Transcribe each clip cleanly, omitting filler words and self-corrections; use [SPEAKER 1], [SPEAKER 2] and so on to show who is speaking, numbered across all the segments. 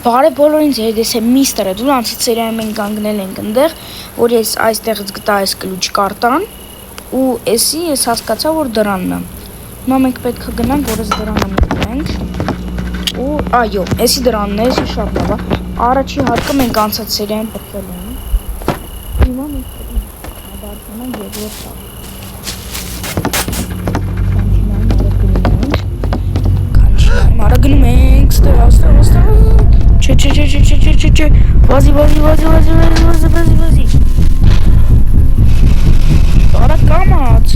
[SPEAKER 1] Բարև բոլորին, ես եմ միստերը, դուրանցից սերիայում ենք կանգնել ենք ընդեղ, որ ես այստեղից գտա այս կլուչ կարտան ու էսի ես հասկացա, որ դրանն է։ Հիմա մենք պետք է գնանք, որ ես դրանը մտնենք ու այո, էսի դրանն է, էսի շատ լավ է։ Առաջի հարկը մենք անցած սերիայում պտվել ենք։ Հիմա մենք պետք է դարձնենք երկրորդ տան։ Մարա գնում ենք, ստեղ, չէ, վազի, բարակ կամաց։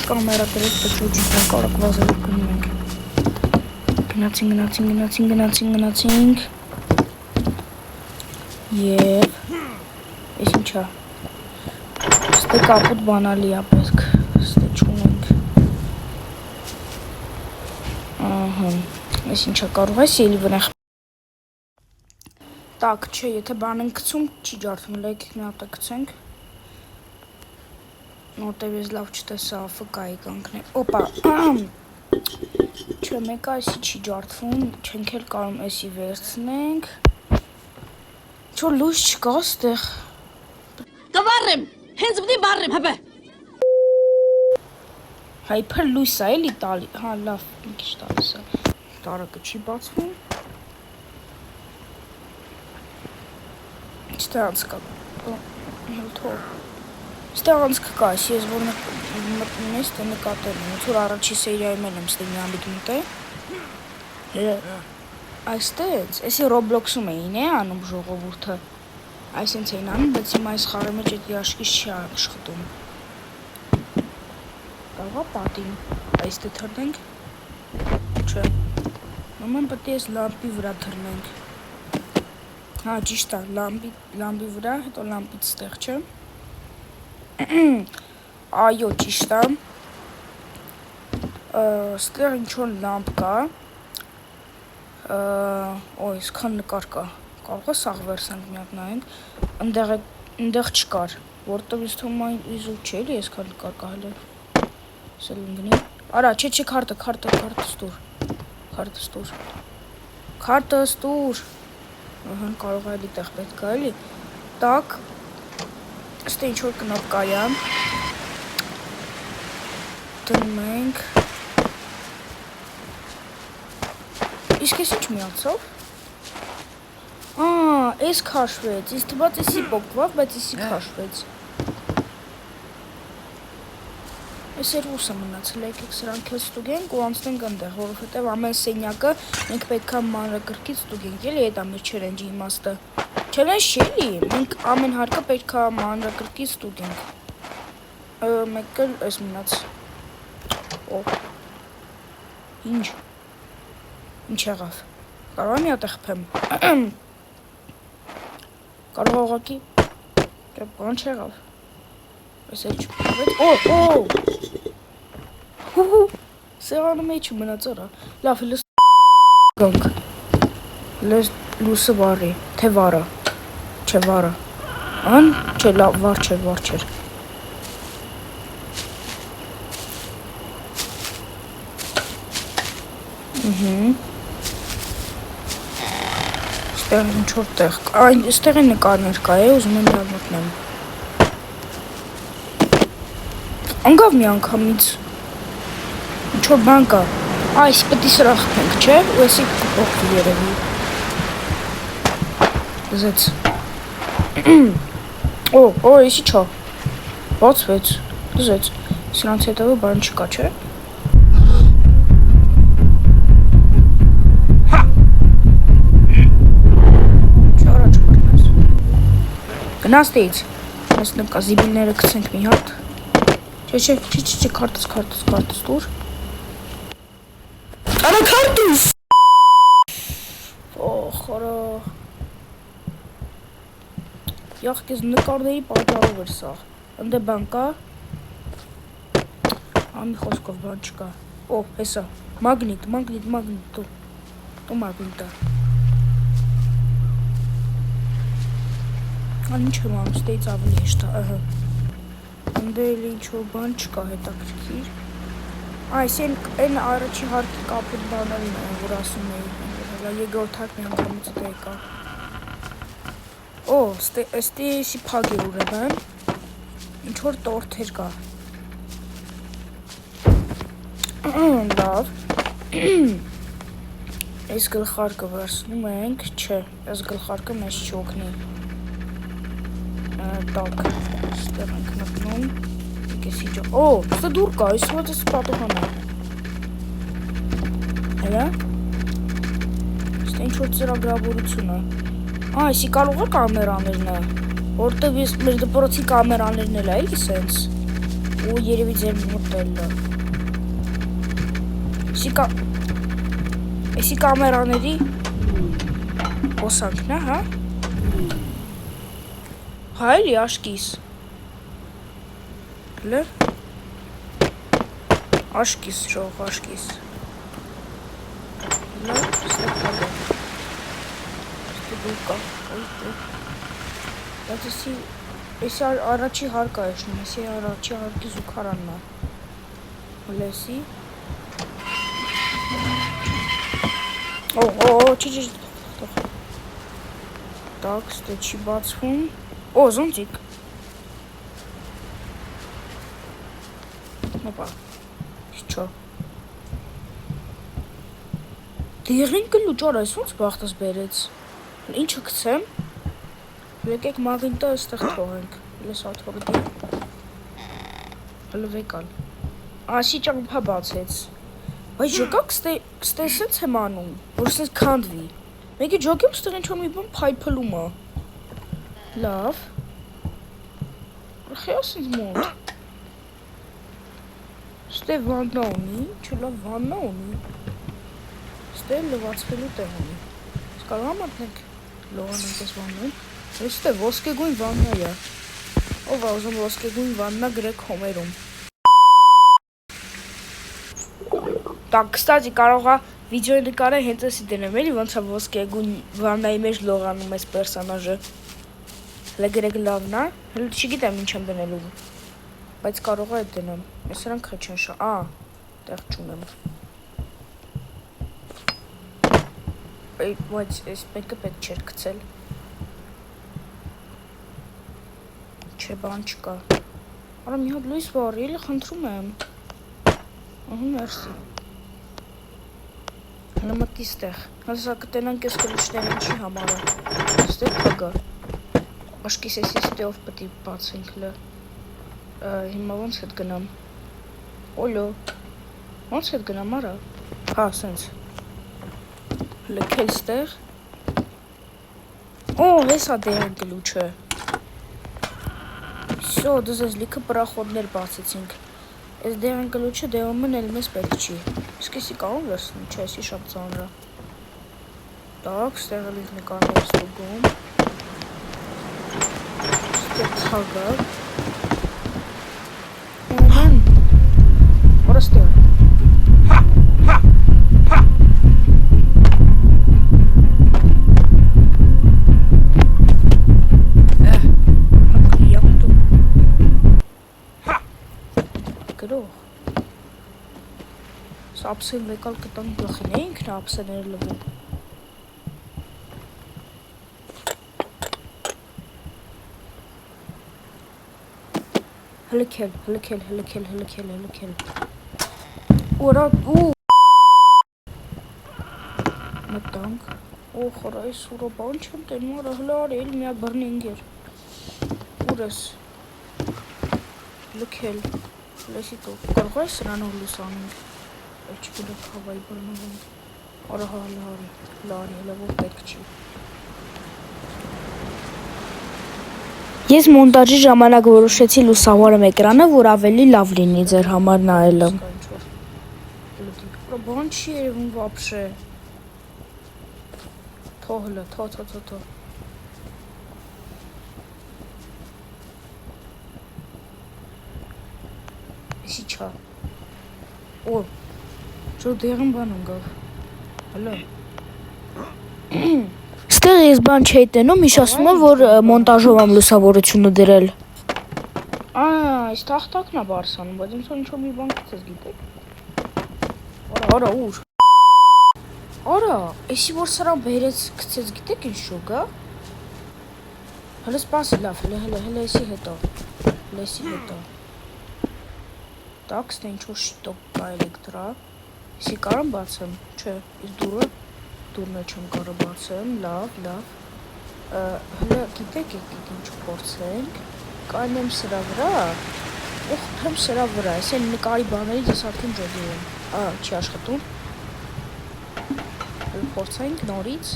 [SPEAKER 1] Կամերա դրեց պճոջից ենք, արակ վազելով գնում ենք։ Գնացինք։ Եվ, ես ինչա, ստե կապուտ բանալի է պետք, ստե չունենք, ես ինչա կարող ես ելի վնեղ, տակ չէ, եթե բան ենք կցում, չի ջարդում, լեքիք մի հատ է կցենք, նոտև ես լավ չտեսա ֆկայի կանքնի, օպա, չէ, մեկը այսի չի ջարդվում, չենք էլ կարում էսի վերցնենք, Չո լույս չկա ստեղ։
[SPEAKER 2] Կվառեմ, հենց բնի վառեմ, հապա։
[SPEAKER 1] Հայփր լույս է էլի տալի, հա լավ, մի քիչ տալիս է։ Տարակը չի բացվում։ Ստեղ անց կա։ Ստեղ անց կա, ես որ մտնում ես, դե նկատել եմ, ոնց որ առաջի սերիայում եմ ստեղ մի ամբիտ մտել։ Այստեղ, էսի Roblox-ում էին անում ժողովուրդը, այսենց էին անում, բայց հիմա այս խարի մեջ էդ երաշկից չի աշխատում։ Կաղա պատին, այստե թրնենք, չէ, նոմեն պետք է ես լամպի վրա թրնենք, հա ճիշտ է, լամպի վրա, հետո լամպից ստեղ չէ, այո ճիշտ է, ստեղ ինչ-որ լամպ կա, Ոյ, սկան նկար կա, կարող է սաղ վերսանք մի հատ նայենք, ընդեղ չկար, որտև ես թվում այն իզուլ չէ, էլի ես կան նկար կա հելել, սել ընգնի, արա, չէ, քարտը ստուր, ահան կարող է էլի տեղ պետք է էլի, տակ, ստե ինչ-որ կնոպկա է, դնում ենք, Իսկ ես ինչ միացավ, ես քաշվեց, ես թված եսի պոկվավ, բայց եսի քաշվեց, ես երգուսը մնացել եկեք սրանք էլ ստուգենք ու անցնենք ընդեղ, որովհետև ամեն սենյակը մենք պետք է մանրակրկից ստուգենք, էլի էդ ամեր չելենջի իմաստը, չելենջ չի էլի, մենք ամեն հարկը պետք է մանրակրկից ստուգենք, մեկ էլ ես մնաց, Ինչ եղավ, կարող եմ մի հատ է խփեմ, կարող աղակի, բան չեղավ, ես էլ չպրվեց, սեղանում էի չմնաց արա, լավ հլս գանք, լուսը վարի, թե վարը, չէ վարը, ան, չէ լավ վար չեր, Ստեղ ինչ-որ տեղ, այստեղ են նկարներ կա ուզում եմ լավ մտնեմ, անգավ մի անգամից, ինչ-որ բան կա, այս պետի սրա խպենք, չէ, ու եսի կպողվի երևի, զեց, եսի չա, բացվեց, զեց, սրանց հետևը բան չկա, չէ, Գնաստեից, ես նկա զիբիլները կցենք մի հատ, չէ, քարտս տուր, արա քարտուս, խորա, յախ կեզ նկարների պատարով էր սաղ, ընդե բան կա, ամի խոսքով բան չկա, հեսա, մագնիտ, տու մագնիտը, Ինչ եմ անում, ստեից ավելի հեշտ է, Անդե էլի ինչ-որ բան չկա հետաքրքիր։ Այս այն առաջի հարկի կապույտ բանալին են, որ ասում էի, հələ երկրորդ հարկն անգամից դա եկա։ Օ, ստե էսի փակ է ուրեմն, ինչ-որ տորթեր կա։ Լավ։ Այս գլխարկը վերցնում ենք, չէ, այս գլխարկը մեզ չօգնի։ Так, ստեղ ենք մտնում, եկեսի ջա, օ, ստե դուր կա, այս ված ես պատուհան է։ Հելա, ստե ինչ-որ ծրագրավորություն է։ Այսի կարող է կամերաներն է, որտև ես մեր դպրոցի կամերաներն էլ է, էլի սենց, ու երևի ձեր մոտել է։ Էսի կամերաների հոսանքն է, հա։ Հա էլի աշկիս։ Լեր։ Աշկիս շող, աշկիս։ Լեր, ստեղ կալը։ Ստեղ դուր կա, Բայց էսի առաջի հարկա էշնում, էսի առաջի հարկի զուքարանն է։ Հլեսի։ Օ, չի, Так, ստե չի բացվում։ Օ, զոնտիկ։ Հոպա, չո։ Դեղին կլուչ, արա, ես ոնց բախտս բերեց։ Ինչը կցեմ։ Եկեք մագինտը այստեղ թողենք։ Լես աթողդի։ Հլը վեկալ։ Ասի ճամփա բացեց։ Բայց ջոկակ ստե սենց եմ անում, որ սենց քանդվի։ Մեկի ջոկեմ ստեղ ինչ-որ մի բան փայփլում է։ Լավ։ Ռխի ասենց մոտ։ Ստե վաննա ունի, չէ լավ վաննա ունի։ Ստե լվացվելու տեղ ունի։ Կարող ամատնենք լողանենք ես վաննում։ Ստե ոսկեգույն վաննա է։ Ով է ուզում ոսկեգույն վաննա գրեք հոմերում։ Так, кстати, կարող է վիդեոյի նկարը հենց էսի դնեմ, էլի ոնց է ոսկեգույն վաննայի մեջ լողանում այս պերսոնաժը։ Հələ գրեք լավն է, հələ չգիտեմ ինչ եմ դնելու, բայց կարող է դնեմ, ես սրանք խեչեն շա, տեղ չունեմ։ Բայց այս մեկը պետք չէր գցել։ Չէ, բան չկա։ Արա մի հատ լույս վառի, էլի խնդրում եմ։ Ահա, մերսի։ Հələ մտի ստեղ։ Հələ կտենանք ես կլուչները ինչի համար է։ Ստեղ փագա։ Աշկիս էսի ստեով պտի բացենք լը։ Հիմա ոնց հետ գնամ։ Օլո։ Ոնց հետ գնամ արա։ Հա, սենց։ Լքել ստեղ։ Օ, հեսա դեղին կլուչը։ Всё, դեզ լիքը պրախոդներ բացեցինք։ Այս դեղին կլուչը դեղումն էլ մեզ պետք չի։ Իսկ էսի կարող վերցնում, չէ, էսի շատ ծանր է։ Так, ստեղ էլ նկարներ ստուգում։ Ստեղ թագա։ Ora ստեղ։ Ապսել վեկալ կտան գլխին է ինքն ապսելներ լվում։ Հլքել։ Ուրա, մտանք։ Օխոր, այս ուրո բան չեմ տենում, արա հլա արել միա բրնի ինգեր։ Ուրս։ Լքել։ Լեսի տող։ Կարող է սրանով լուսանենք։ Չգիտեմ հավայի բռնվում։ Արա հա լարի, լավով պետք չի։ Ես մոնտաժի ժամանակ որոշեցի լուսավորեմ էկրանը, որ ավելի լավ լինի ձեր համար նայելը։ Բան չի երևում վապշե։ Թողլը, թո։ Էսի չա։ Օ, Čo դեղին բան ունգավ։ Հլո։ Ստեղ ես բան չէի տենում, իշ ասում եմ, որ մոնտաժով եմ լուսավորությունը դրել։ այս թախտակն է բարսանում, բայց ինձ ինչ-որ մի բան գցես գիտեք։ Արա, ուր։ Արա, էսի որ սրան բերեց գցեց գիտեք ինչ շուկ, հա։ Հələ սպասի լավ, հələ էսի հետո։ Էսի հետո։ Так, ստե ինչ-որ շիտոկ կա էլեկտրա։ Էսի կարամ բացեմ, չէ, իս դուրն չեմ կարող բացեմ, լավ։ Հələ գիտեք եկեք ինչ փորձենք։ Կանեմ սրա վրա, ու խփեմ սրա վրա, այս են նկարի բաներից ես արդեն ջոդի եմ, չի աշխատում, փորձենք նորից,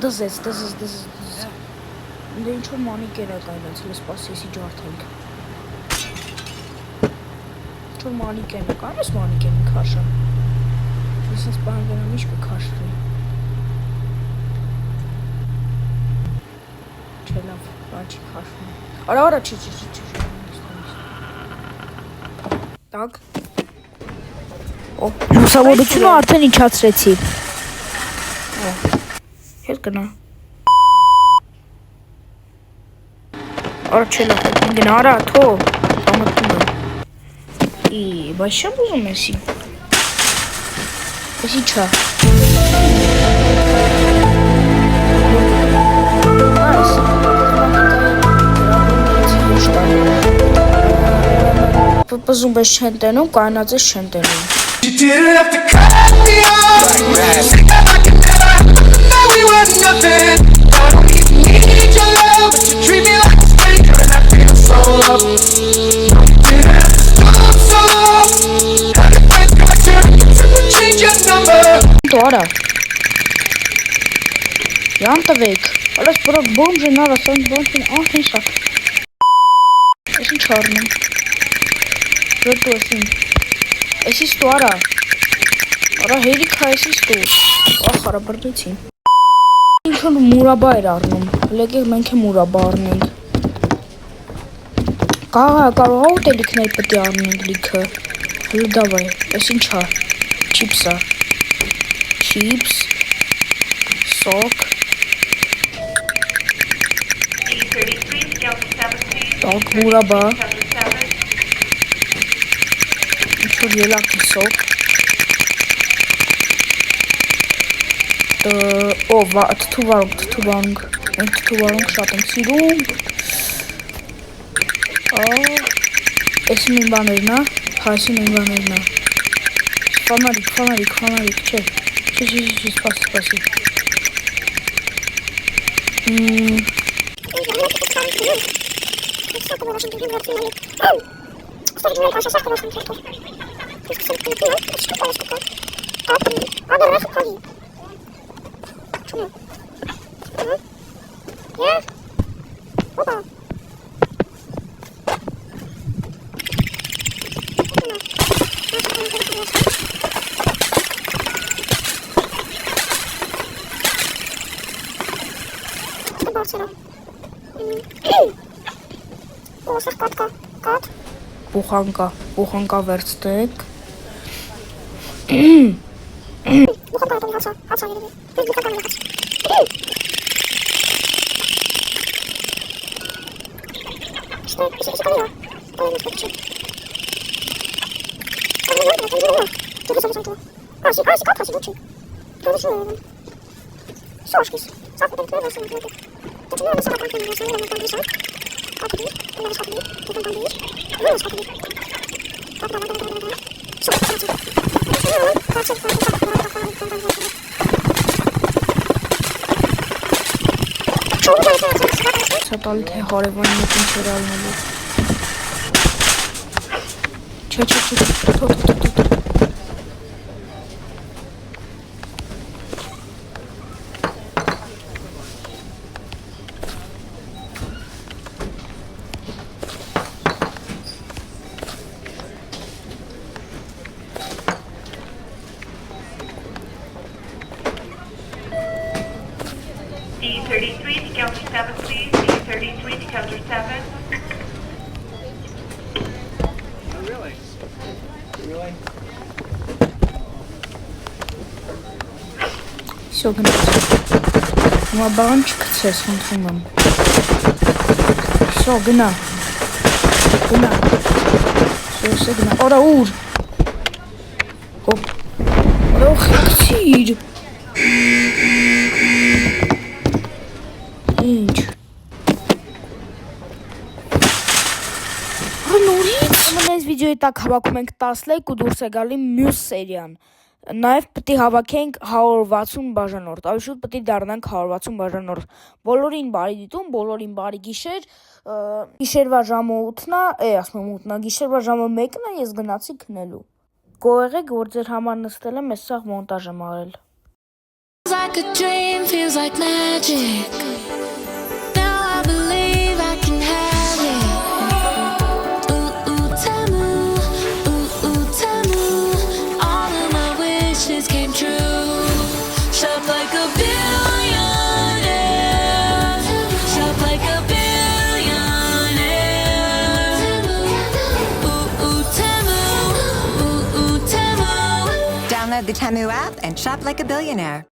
[SPEAKER 1] դզեց, դե ինչ-որ մանիկեր է կայնած, հլը սպասի եսի ջարդենք, ինչ-որ մանիկեն է, կանես մանիկեն քաշը, ես ես բան գնամ ինչ կքաշվի, լավ, բան չի քաշվում, արա, չի, Так. Լուսավորությունը արդեն իջացրեցի։ Հետ գնա։ Արա չէ լավ, գնա, արա, թո, համտում եմ։ Բայց չեմ ուզում էսի։ Էսի չա։ Պզում ես չեն տենում, կայնած ես չեն տենում։ Տորա։ Յան տվեք, ալես բրոք բոմժ են արաս, բոմժ են ահինշա։ Ես ինչ արնում։ Ռետո էսին, էսի ստու արա, հերիք հա էսի ստու, ախարա բրդեցին։ Ինչ-որ մուրաբա էր արնում, լեկեք մենք է մուրաբա արնենք։ Կարող ուտելիքներ պետի արնենք լիքը, հլը դավայ, ես ինչ հա, չիպսա, չիպս, սոկ, տակ մուրաբա, ինչ-որ ելակի սոկ, թթուվարունգ, ենք թթուվարունգ շատ ենք սիրում, էսի մին բաներն է, հայսի մին բաներն է, խանարիք, չէ, սպասի, Բուխանկա վերցնենք, Սատալի թե հարևանի մետ ինչ էր ալնելու, չէ,
[SPEAKER 3] D33 to counter 7, please. D33 to counter 7.
[SPEAKER 4] Oh, really? Really?
[SPEAKER 1] Всё, гнать. Баллончик, сейчас, он. Всё, գնա։ Всё, գնա։ Արա ուր։ Ո՞ր խիքիր։ Ինչ։ Նորից այս վիդեոյի տակ հավաքում ենք 10 լայք ու դուրս է գալի մյուս սերիան։ Նաև պետք է հավաքենք 160 բաժանորդ, ավելի շուտ պետք է դառնանք 160 բաժանորդ։ Բոլորին բարի դիտում, բոլորին բարի գիշեր, գիշերվա ժամը 8-ն է, ասում եմ 8-ն է, գիշերվա ժամը 1-ն է, ես գնացի քնելու։ Գոհեղեք, որ ձեր համար նստել եմ, ես սաղ մոնտաժ եմ արել։
[SPEAKER 5] Like a dream, feels like magic. Now I believe I can have it. Temu, Temu. All of my wishes came true. Shop like a billionaire. Shop like a billionaire. Temu, Temu.
[SPEAKER 6] Download the Temu app and shop like a billionaire.